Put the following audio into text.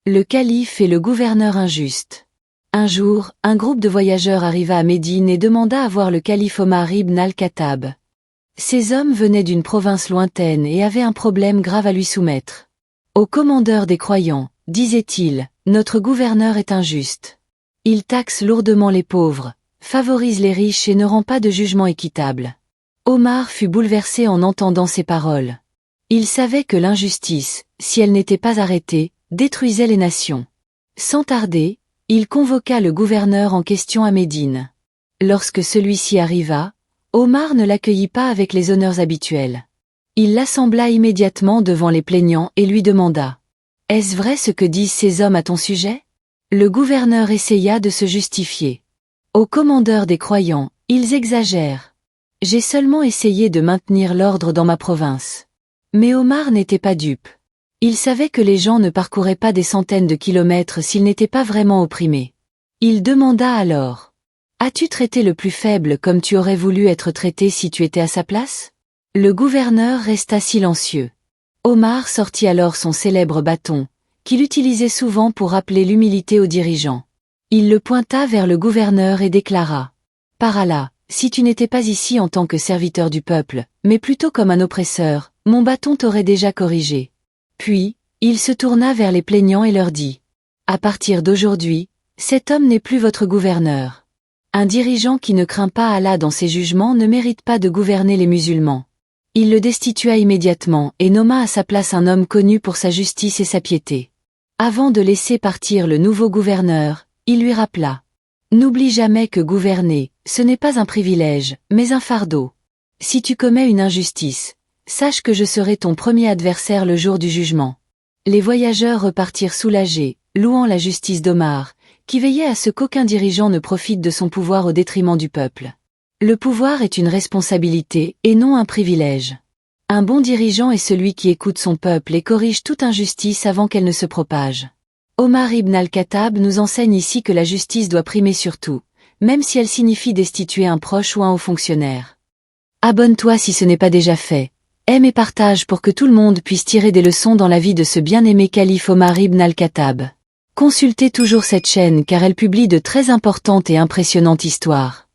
Le calife et le gouverneur injuste. Un jour, un groupe de voyageurs arriva à Médine et demanda à voir le calife Omar ibn al-Khattab. Ces hommes venaient d'une province lointaine et avaient un problème grave à lui soumettre. Au commandeur des croyants, disait-il, notre gouverneur est injuste. Il taxe lourdement les pauvres, favorise les riches et ne rend pas de jugement équitable. Omar fut bouleversé en entendant ces paroles. Il savait que l'injustice, si elle n'était pas arrêtée, détruisait les nations. Sans tarder, il convoqua le gouverneur en question à Médine. Lorsque celui-ci arriva, Omar ne l'accueillit pas avec les honneurs habituels. Il l'assembla immédiatement devant les plaignants et lui demanda « Est-ce vrai ce que disent ces hommes à ton sujet ?» Le gouverneur essaya de se justifier. Au commandeur des croyants, ils exagèrent. J'ai seulement essayé de maintenir l'ordre dans ma province. Mais Omar n'était pas dupe. Il savait que les gens ne parcouraient pas des centaines de kilomètres s'ils n'étaient pas vraiment opprimés. Il demanda alors « As-tu traité le plus faible comme tu aurais voulu être traité si tu étais à sa place ?» Le gouverneur resta silencieux. Omar sortit alors son célèbre bâton, qu'il utilisait souvent pour rappeler l'humilité aux dirigeants. Il le pointa vers le gouverneur et déclara « Par Allah, si tu n'étais pas ici en tant que serviteur du peuple, mais plutôt comme un oppresseur, mon bâton t'aurait déjà corrigé. » Puis, il se tourna vers les plaignants et leur dit « À partir d'aujourd'hui, cet homme n'est plus votre gouverneur. Un dirigeant qui ne craint pas Allah dans ses jugements ne mérite pas de gouverner les musulmans. » Il le destitua immédiatement et nomma à sa place un homme connu pour sa justice et sa piété. Avant de laisser partir le nouveau gouverneur, il lui rappela « N'oublie jamais que gouverner, ce n'est pas un privilège, mais un fardeau. Si tu commets une injustice, sache que je serai ton premier adversaire le jour du jugement. » Les voyageurs repartirent soulagés, louant la justice d'Omar, qui veillait à ce qu'aucun dirigeant ne profite de son pouvoir au détriment du peuple. Le pouvoir est une responsabilité et non un privilège. Un bon dirigeant est celui qui écoute son peuple et corrige toute injustice avant qu'elle ne se propage. Omar ibn al-Khattab nous enseigne ici que la justice doit primer sur tout, même si elle signifie destituer un proche ou un haut fonctionnaire. Abonne-toi si ce n'est pas déjà fait. Aime et partage pour que tout le monde puisse tirer des leçons dans la vie de ce bien-aimé calife Omar ibn al-Khattab. Consultez toujours cette chaîne car elle publie de très importantes et impressionnantes histoires.